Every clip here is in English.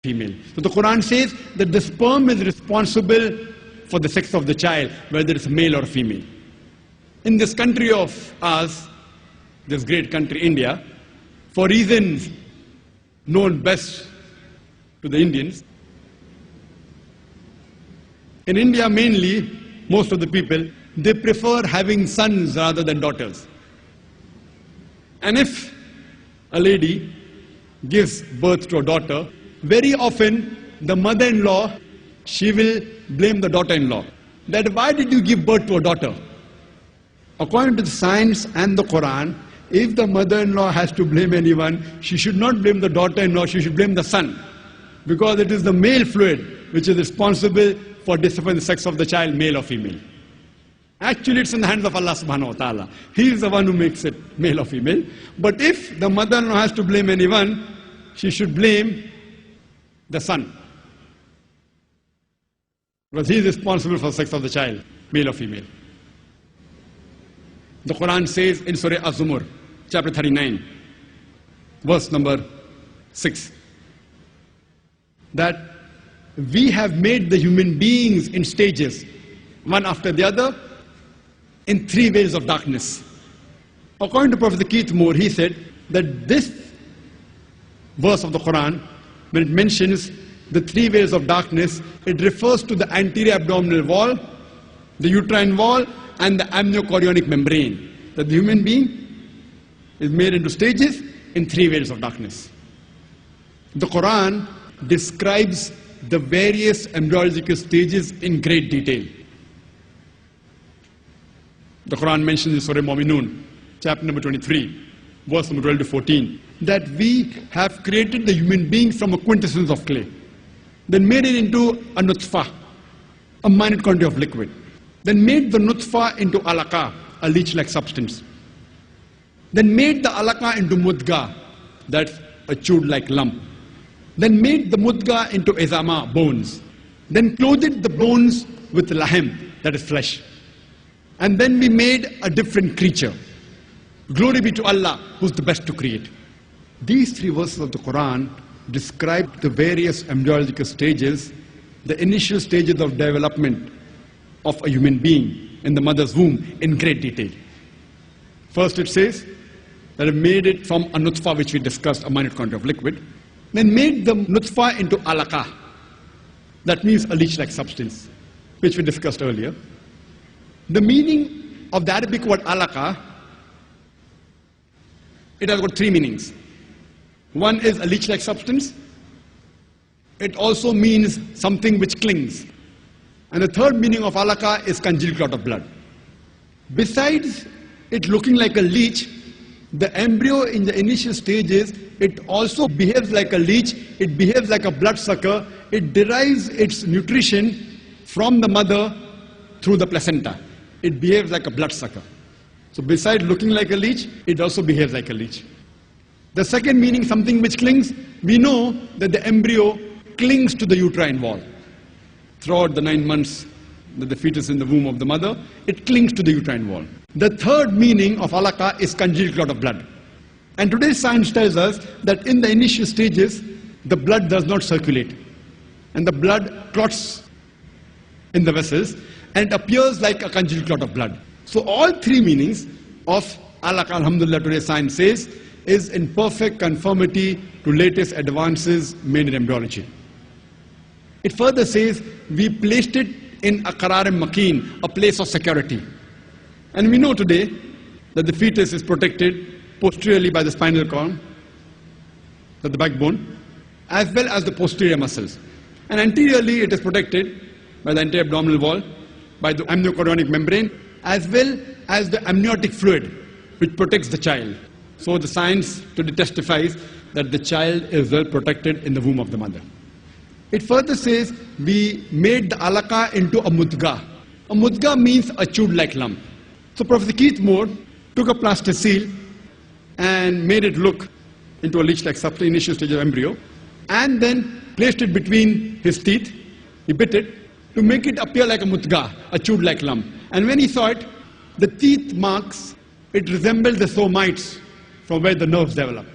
female. So the Quran says that the sperm is responsible for the sex of the child, whether it's male or female. In this country of ours, this great country, India, for reasons known best to the Indians, in India mainly, most of the people, they prefer having sons rather than daughters. And if a lady gives birth to a daughter, very often the mother-in-law, she will blame the daughter-in-law. That why did you give birth to a daughter? According to the science and the Quran, if the mother-in-law has to blame anyone, she should not blame the daughter-in-law, she should blame the son. Because it is the male fluid which is responsible for deciding the sex of the child, male or female. Actually, it's in the hands of Allah subhanahu wa ta'ala. He is the one who makes it male or female. But if the mother-in-law has to blame anyone, she should blame the son. Because he is responsible for the sex of the child, male or female. The Quran says in Surah Az-Zumur, chapter 39, verse number 6, that we have made the human beings in stages, one after the other, in 3 veils of darkness. According to Prophet Zakir Naik, he said that this verse of the Quran, when it mentions the 3 veils of darkness, it refers to the anterior abdominal wall, the uterine wall, and the amniochorionic membrane. That the human being is made into stages in 3 veils of darkness. The Quran describes the various embryological stages in great detail. The Quran mentions in Surah Mu'minun, chapter number 23, verse number 12 to 14, that we have created the human being from a quintessence of clay, then made it into a nutfah, a minute quantity of liquid, then made the nutfah into alaqa, a leech-like substance, then made the alaqa into mudga, that's a chewed-like lump, then made the mudga into izama, bones, then clothed the bones with lahm, that is flesh, and then we made a different creature. Glory be to Allah, who's the best to create. These 3 verses of the Quran describe the various embryological stages, the initial stages of development of a human being in the mother's womb in great detail. First it says that it made it from a nutfah, which we discussed, a minute quantity of liquid, then made the nutfah into alaqa, that means a leech-like substance, which we discussed earlier. The meaning of the Arabic word alaqa, it has got 3 meanings. One is a leech-like substance. It also means something which clings. And the third meaning of alaqa is congealed clot of blood. Besides it looking like a leech, the embryo in the initial stages, it also behaves like a leech, it behaves like a bloodsucker, it derives its nutrition from the mother through the placenta. It behaves like a bloodsucker. So besides looking like a leech, it also behaves like a leech. The second meaning, something which clings, we know that the embryo clings to the uterine wall. Throughout the 9 months that the fetus is in the womb of the mother, it clings to the uterine wall. The third meaning of alaqa is congealed clot of blood. And today's science tells us that in the initial stages, the blood does not circulate. And the blood clots in the vessels, and it appears like a congealed clot of blood. So all 3 meanings of alaqa, alhamdulillah, today's science says, is in perfect conformity to latest advances made in embryology. It further says, we placed it in a qarar-e-makin, a place of security. And we know today that the fetus is protected posteriorly by the spinal column, the backbone, as well as the posterior muscles. And anteriorly it is protected by the anterior abdominal wall, by the amniochorionic membrane, as well as the amniotic fluid, which protects the child. So the science today testifies that the child is well protected in the womb of the mother. It further says, we made the alaqa into a mudga. A mudga means a chewed-like lump. So Prophet Zakir Naik took a plasticine and made it look into a leech-like substance, initial stage of embryo, and then placed it between his teeth. He bit it to make it appear like a mudga, a chewed-like lump. And when he saw it, the teeth marks, it resembled the somites from where the nerves develop.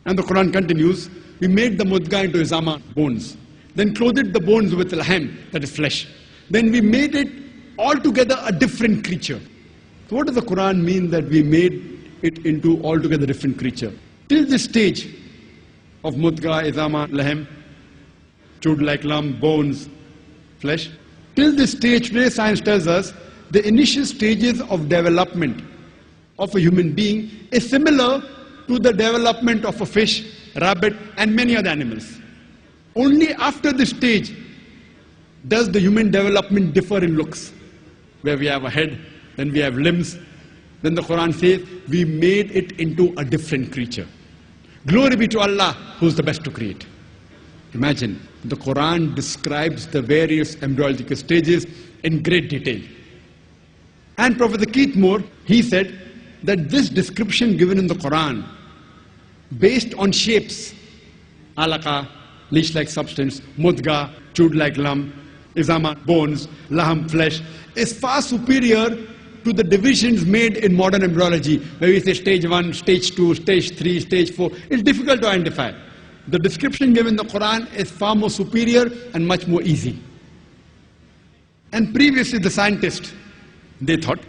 And the Quran continues we made the mudga into izama, bones. Then clothed the bones with lahm, that is flesh. Then we made it altogether a different creature. So what does the Quran mean that we made it into altogether different creature? Till this stage of mudga, izama, lahm, chewed like lump, bones, flesh. Till this stage, today science tells us the initial stages of development of a human being is similar to the development of a fish, rabbit, and many other animals. Only after this stage does the human development differ in looks, where we have a head, then we have limbs. Then the Quran says we made it into a different creature. Glory be to Allah, who is the best to create. Imagine, the Quran describes the various embryological stages in great detail. And Professor Keithmore, he said that this description given in the Quran, based on shapes, alaka, leech-like substance, mudga, chewed like lump, izama, bones, laham, flesh, is far superior to the divisions made in modern embryology, where we say stage 1, stage 2, stage 3, stage 4. It's difficult to identify. The description given in the Quran is far more superior and much more easy. And previously the scientists, they thought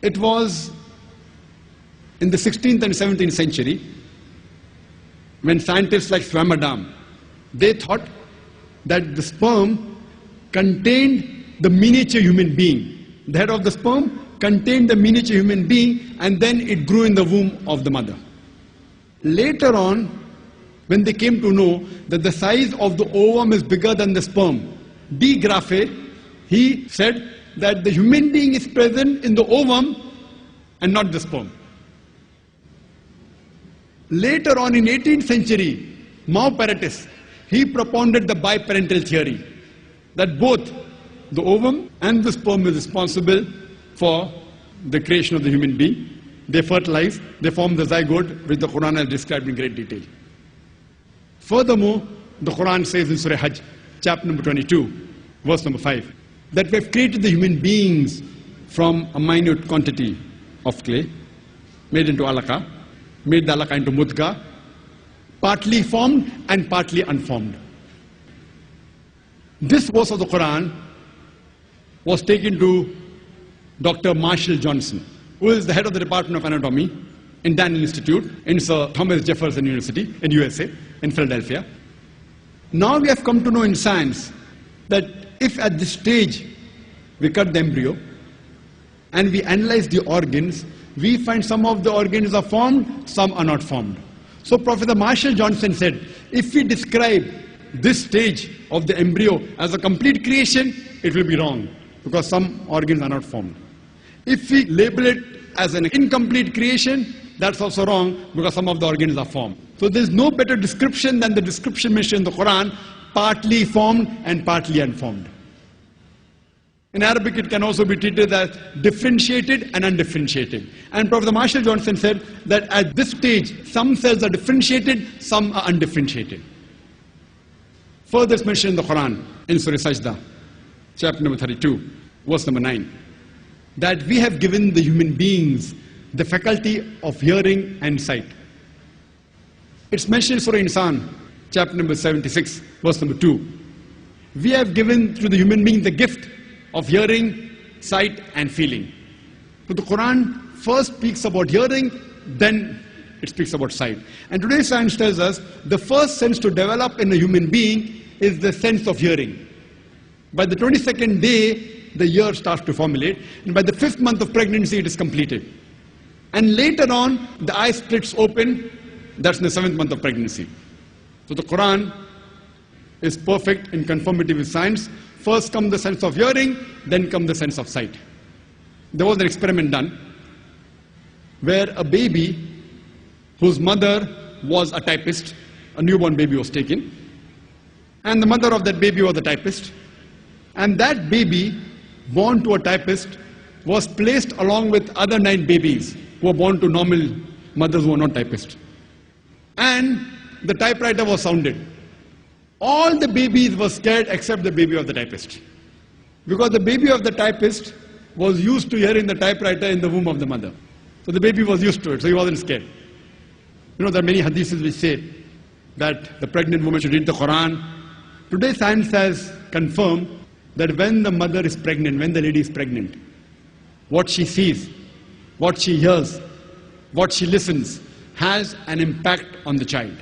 it was in the 16th and 17th century when scientists like Swammerdam, they thought that the sperm contained the miniature human being. The head of the sperm contained the miniature human being, and then it grew in the womb of the mother. Later on, when they came to know that the size of the ovum is bigger than the sperm, de Grasse, he said that the human being is present in the ovum and not the sperm. Later on in 18th century, Maupertus, he propounded the biparental theory that both the ovum and the sperm is responsible for the creation of the human being. They fertilize, they form the zygote, which the Quran has described in great detail. Furthermore, the Quran says in Surah Hajj, chapter number 22, verse number 5, that we have created the human beings from a minute quantity of clay, made into alaka, made the alaka into mudga, partly formed and partly unformed. This verse of the Quran was taken to Dr. Marshall Johnson, who is the head of the Department of Anatomy in Daniel Institute in Sir Thomas Jefferson University in USA, in Philadelphia. Now we have come to know in science that if at this stage we cut the embryo and we analyze the organs, we find some of the organs are formed, some are not formed. So Professor Marshall Johnson said, if we describe this stage of the embryo as a complete creation, it will be wrong, because some organs are not formed. If we label it as an incomplete creation, that's also wrong, because some of the organs are formed. So there's no better description than the description mentioned in the Quran, partly formed and partly unformed. In Arabic, it can also be treated as differentiated and undifferentiated. And Professor Marshall Johnson said that at this stage, some cells are differentiated, some are undifferentiated. Further is mentioned in the Quran, in Surah Sajda, chapter number 32, verse number 9, that we have given the human beings the faculty of hearing and sight. It's mentioned in Surah Insan, chapter number 76, verse number 2. We have given to the human being the gift of hearing, sight, and feeling. So the Quran first speaks about hearing, then it speaks about sight. And today's science tells us the first sense to develop in a human being is the sense of hearing. By the 22nd day, the ear starts to formulate, and by the 5th month of pregnancy, it is completed. And later on, the eye splits open, that's in the 7th month of pregnancy. So the Quran is perfect in conformity with science. First comes the sense of hearing, then comes the sense of sight. There was an experiment done where a baby whose mother was a typist, a newborn baby was taken, and the mother of that baby was a typist, and that baby born to a typist was placed along with other 9 babies who were born to normal mothers who were not typists. And the typewriter was sounded. All the babies were scared except the baby of the typist, because the baby of the typist was used to hearing the typewriter in the womb of the mother. So the baby was used to it, so he wasn't scared. You know, there are many hadiths which say that the pregnant woman should read the Quran. Today science has confirmed that when the mother is pregnant, when the lady is pregnant, what she sees, what she hears, what she listens has an impact on the child.